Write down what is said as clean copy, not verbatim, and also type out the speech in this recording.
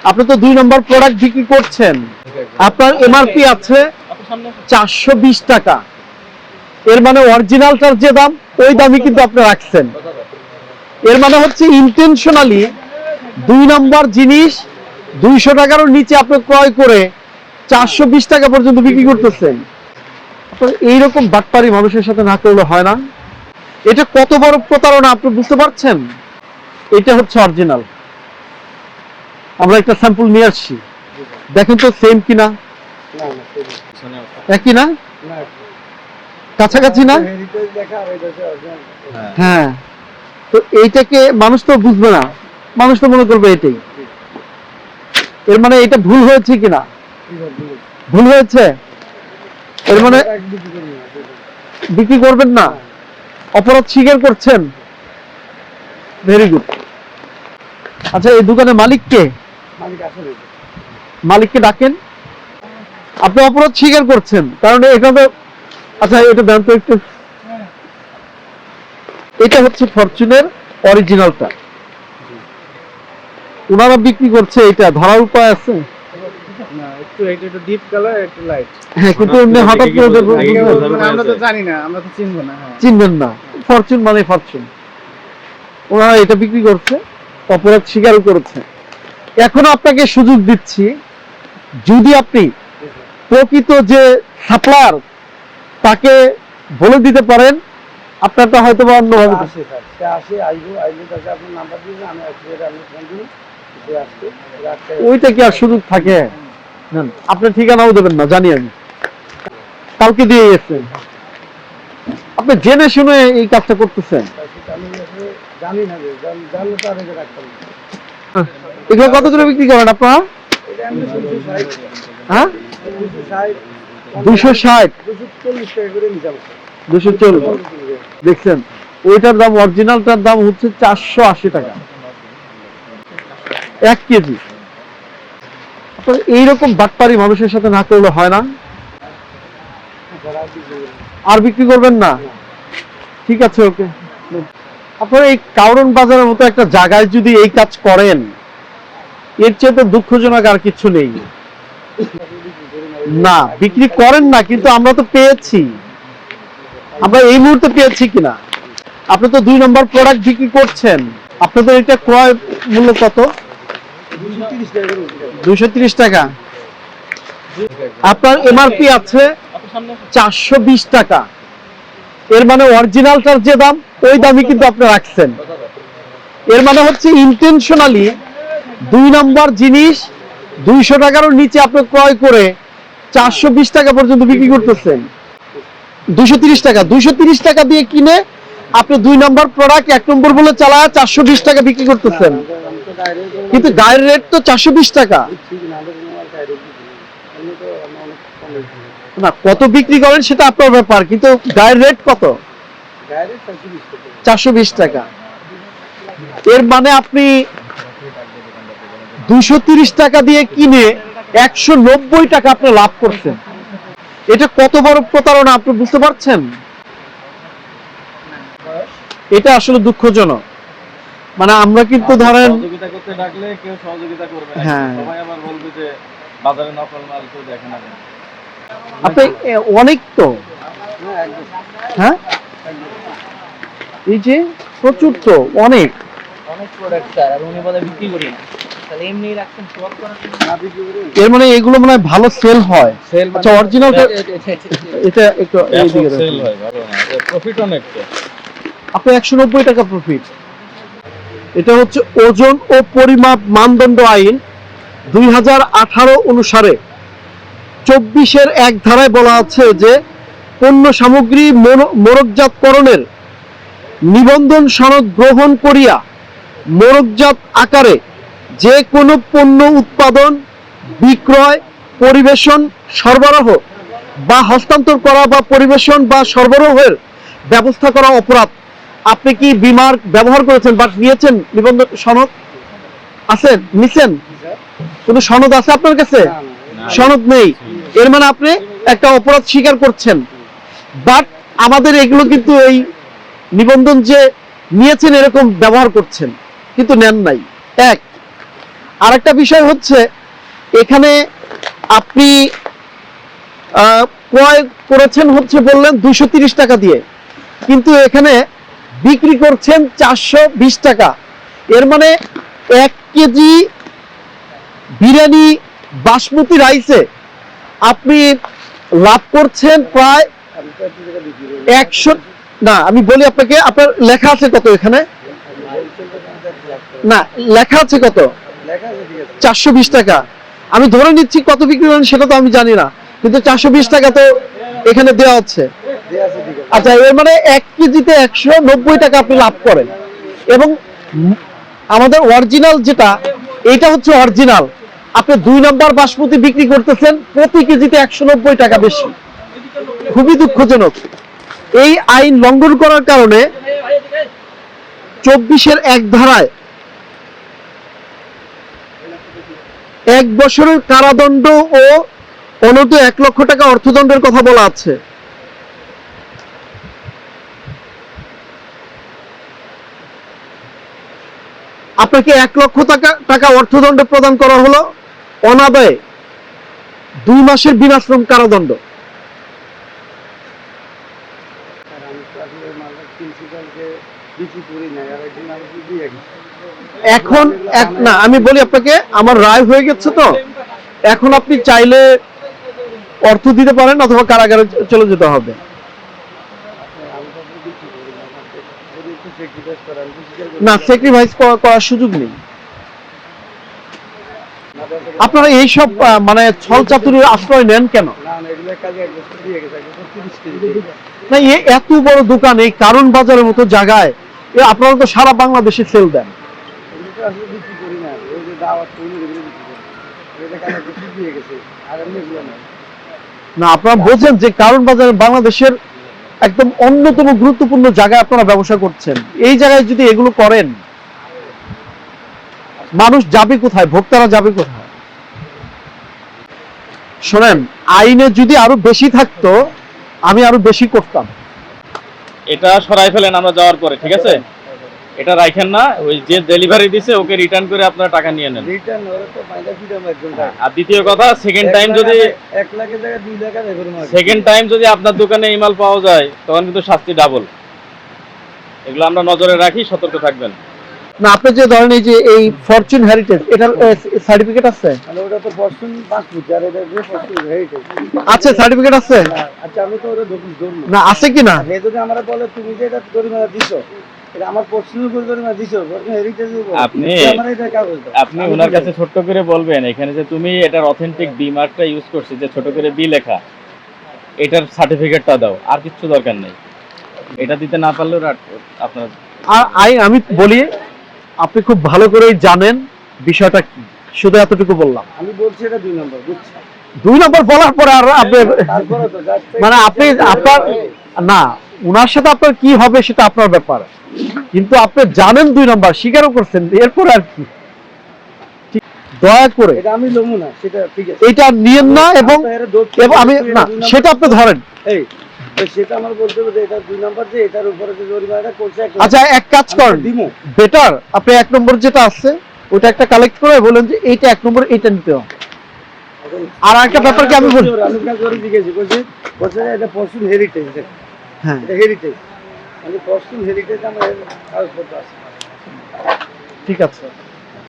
আপনি তো 2 নম্বর প্রোডাক্ট বিক্রি করছেন, আপনার এমআরপি আছে 420 টাকা। এর মানে অরিজিনালটার যে দাম ওই দামই কিন্তু আপনি রাখছেন। এর মানে হচ্ছে ইন্টেনশনালি 2 নম্বর জিনিস 200 টাকারও নিচে আপনি ক্রয় করে 420 টাকা পর্যন্ত বিক্রি করতেছেন। এইরকম বাটপারি মানুষের সাথে না করলে হয় না। এটা কত বড় প্রতারণা আপনি বুঝতে পারছেন? এটা হচ্ছে অরিজিনাল। আমরা একটা স্যাম্পল নিয়ে আসছি, দেখেন তো সেম কিনা। একই না, কাছাকাছি না? হ্যাঁ, তো এইটাকে মানুষ তো বুঝবে না, মানুষ তো মনে করবে এটাই। এর মানে এটা ভুল হয়েছে কিনা? ভুল হয়েছে। এর মানে বিক্রি করবেন না, অপরাধ স্বীকার করছেন। Very good. আচ্ছা, এই দোকানের মালিক কে? মালিককে ডাকেন। আপনি অপরাধ স্বীকার করছেন, কারণ এখানে। আচ্ছা, এটা দেন তো একটু। এটা হচ্ছে ফরচুনের অরিজিনালটা, ওনারা বিক্রি করছে। এটা ধরার উপায় আছে? না, একটু এটা ডিপ কালার, একটু লাইট। হ্যাঁ, কিন্তু এমনি হঠাৎ করে আমরা তো জানি না, আমরা তো চিনবো না। চিনবেন না, ফরচুন মানে ফরচুন। ওনারা এটা বিক্রি করছে, অপরাধ স্বীকারও করেছে। এখন আপনাকে সুযোগ দিচ্ছি, যদি আপনি প্রকৃত যে সাপ্লায়ার তাকে বলে দিতে পারেন, আপনারটা হয়তো বা অন্যভাবে। ওইটা কি আর সুযোগ থাকে? আপনার ঠিকানাও দেবেন না, জানি আমি, কালকে দিয়ে গেছেন। আপনি জেনে শুনে এই কাজটা করতেছেন। এগুলো কত করে বিক্রি করেন আপনারা? হ্যাঁ, 260, 240। দেখছেন, ওইটার দাম, অরিজিনালটার দাম হচ্ছে 480 টাকা 1 কেজি। এইরকম বাটপারি মানুষের সাথে না করলে হয় না। আর বিক্রি করবেন না? ঠিক আছে, ওকে। আপনারা এই কাউরন বাজারের মতো একটা জায়গায় যদি এই কাজ করেন, এর চেয়ে তো দুঃখজনক আর কিছু নেই। না, বিক্রি করেন না, কিন্তু আমরা তো পেয়েছি। আমরা এই মুহূর্তে পেয়েছি কিনা। আপনি তো 2 নম্বর প্রোডাক্ট বিক্রি করছেন, আপনাদের এটা ক্রয় মূল্য কত? 230 টাকা। আপনার এমআরপি আছে 420 টাকা। এর মানে অরিজিনালটার যে দাম ওই দামই কিন্তু আপনি রাখছেন। এর মানে হচ্ছে ইন্টেনশনালি 2 নম্বর জিনিস 200 টাকারও নিচে আপনি ক্রয় করে 420 টাকা পর্যন্ত বিক্রি করতেছেন। 230 টাকা, 230 টাকা দিয়ে কিনে আপনি 2 নম্বর প্রোডাক্ট 1 নম্বর বলে চালায় 420 টাকা বিক্রি করতেছেন, কিন্তু গায়ের রেট তো 420 টাকা। না, কত বিক্রি করেন সেটা আপনার ব্যাপার, কিন্তু গায়ের রেট কত? 420 টাকা। এর মানে আপনি 230 টাকা দিয়ে কিনে 190 টাকা আপনি লাভ করছেন। এটা কত বড় প্রতারণা আপনি বুঝতে পারছেন? এটা আসলে দুঃখজনক। মানে আমরা কিন্তু ধরেন সহযোগিতা করতে ডাকলে কেউ সহযোগিতা করবে না, সবাই আবার বলবে যে বাজারে নকল মাল কেউ দেখে না। আপনি অনেক তো, হ্যাঁ, এই যে প্রচুর তো, অনেক প্রোডাক্ট স্যার, আর উনি বলে বিক্রি করি না। তাহলে এমনি রাখছেন শপ করার জন্য, না বিক্রি করি। এর মানে এগুলো মনে হয় ভালো সেল হয়। আচ্ছা, অরিজিনালটা এটা একটু এইদিকে সেল হয় ভালো না, প্রফিট অনেক তো। আপনি 190 টাকা প্রফিট। এটা হচ্ছে ওজন ও পরিমাপ মানদণ্ড আইন 2018 অনুসারে 24-এর 1 ধারায় বলা আছে যে পণ্য সামগ্রী মোড়কজাতকরণের নিবন্ধন সনদ গ্রহণ করিয়া মোড়কজাত আকারে যে কোনো পণ্য উৎপাদন, বিক্রয়, পরিবেশন, সরবরাহ বা হস্তান্তর করা বা পরিবেশন বা সরবরাহের ব্যবস্থা করা অপরাধ। আপনি কি বিমার ব্যবহার করেছেন বা নিয়েছেন? নিবন্ধন সনদ আছে? নিছেন? কোনো সনদ আছে আপনার কাছে? সনদ নেই। এর মানে আপনি একটা অপরাধ স্বীকার করছেন। বাট আমাদের এগুলো কিন্তু এই নিবন্ধন যে নিয়েছেন এরকম ব্যবহার করছেন, কিন্তু নেন নাই। 1 আরেকটা বিষয় হচ্ছে এখানে আপনি ক্রয় করেছেন হচ্ছে বললেন 230 টাকা দিয়ে, কিন্তু এখানে বিক্রি করছেন 420 টাকা। এর মানে 1 কেজি বিরিয়ানি বাসমতি রাইসে আপনি লাভ করছেন প্রায় 100। না, আমি বলি আপনাকে, আপনার লেখা আছে কত এখানে? না, লেখা আছে কত? 420 টাকা। আমি ধরে নিচ্ছি কত বিক্রি করেন সেটা তো আমি জানি না, কিন্তু 420 টাকা তো এখানে দেওয়া হচ্ছে। আচ্ছা, এর মানে 1 কেজিতে 190 টাকা আপনি লাভ করেন। এবং আমাদের অরিজিনাল যেটা, এটা হচ্ছে অরিজিনাল। আপনি 2 নম্বর বাসমতি বিক্রি করতেছেন প্রতি কেজিতে 190 টাকা বেশি। খুবই দুঃখজনক। এই আইন লঙ্ঘন করার কারণে 24-এর 1 ধারায় 1 বছরের কারাদণ্ড ও অনূর্ধ্ব 1 লক্ষ টাকা অর্থদণ্ডের কথা বলা আছে। আপনাকে 1 লক্ষ টাকা অর্থদণ্ড প্রদান করা হলো, অনাদায়ে 2 মাসের বিনাশ্রম কারাদণ্ড। এখন না, আমি বলি আপনাকে, আমার রায় হয়ে গেছে তো, এখন আপনি চাইলে অর্থ দিতে পারেন অথবা কারাগারে চলে যেতে হবে। না, স্যাক্রিফাইস করার সুযোগ নেই। আপনারা এইসব মানে ছল চাতুরির আশ্রয় নেন কেন? না, এত বড় দোকান এই কারণ বাজারের মতো জায়গায় আপনারা তো সারা বাংলাদেশে সেল দেন। না, আপনারা বোঝেন যে কারণ বাজারে বাংলাদেশের একদম অন্যতম গুরুত্বপূর্ণ জায়গায় আপনারা ব্যবসা করছেন। এই জায়গায় যদি এগুলো করেন, মানুষ যাবে কোথায়? ভোক্তারা যাবে কোথায়? শোনেন, আইনে যদি আরো বেশি থাকতো আমি আরো বেশি করতাম। এটা সরাই ফেলেন আমরা যাওয়ার পরে, ঠিক আছে? এটা রাখেন না, ওই যে ডেলিভারি দিছে ওকে রিটার্ন করে আপনারা টাকা নিয়ে নেন। আর দ্বিতীয় কথা, সেকেন্ড টাইম যদি 1 লাখের জায়গায় 2 লাখ টাকা করে মারবে। সেকেন্ড টাইম যদি আপনার দোকানে এই মাল পাওয়া যায় তখন কিন্তু শাস্তি ডাবল। এগুলো আমরা নজরে রাখি, সতর্ক থাকবেন। না, আপনি যে ধরেন এই যে এই ফরচুন হেরিটেজ, এটার সার্টিফিকেট আছে? মানে ওটা তো ফরচুন পাসপোর্ট, আর এটা যে ফরচুন হেরিটেজ আছে, সার্টিফিকেট আছে? আচ্ছা, আমি তো ওটা ধরবো না, আছে কি না? হে যদি আমরা বলে তুমি যে এটা জরিমানা দিছো, এটা আমার পছন্দ করে জরিমানা দিছো, ফরচুন হেরিটেজ আপনি ওনার কাছে ছোট্ট করে বলবেন এখানে যে তুমি এটার অথেন্টিক বি মার্কটা ইউজ করছিস, যে ছোট করে বি লেখা, এটার সার্টিফিকেটটা দাও, আর কিছু দরকার নেই। এটা দিতে না পারলেও আপনার। আর আমি বলি, আপনি খুব ভালো করেই জানেন বিষয়টা কি, শুধু এতটুকু বললাম। আমি বলছি এটা 2 নম্বর, বুঝছি? 2 নম্বর বলার পরে আর আপনি মানে আপনি আপনার না, উনার সাথে আপনার কি হবে সেটা আপনার ব্যাপার, কিন্তু আপনি জানেন 2 নম্বর, স্বীকারও করছেন, এরপর আর কি? দয়া করে এটা আমি লমু না, সেটা ঠিক আছে, এটা নিয়েন না। এবং আমি না, সেটা আপনি ধরেন, এই সেটা আমার বলতে হবে যে এটা 2 নম্বর, যে এটার উপরে যে জরিমানাটা করছে। আচ্ছা, এক কাজ করেন, বেটার আপনি 1 নম্বর যেটা আছে ওটা একটা কালেক্ট করে বলেন যে এইটা 1 নম্বর, এইটা নিতে হবে। আর একটা ব্যাপার কি আমি বলি, আমি কাজ করে জিজ্ঞেস বলছে এটা ফরচুন হেরিটেজ, হ্যাঁ এটা হেরিটেজ, মানে ফরচুন হেরিটেজ আমার কাগজপত্র আছে। ঠিক আছে।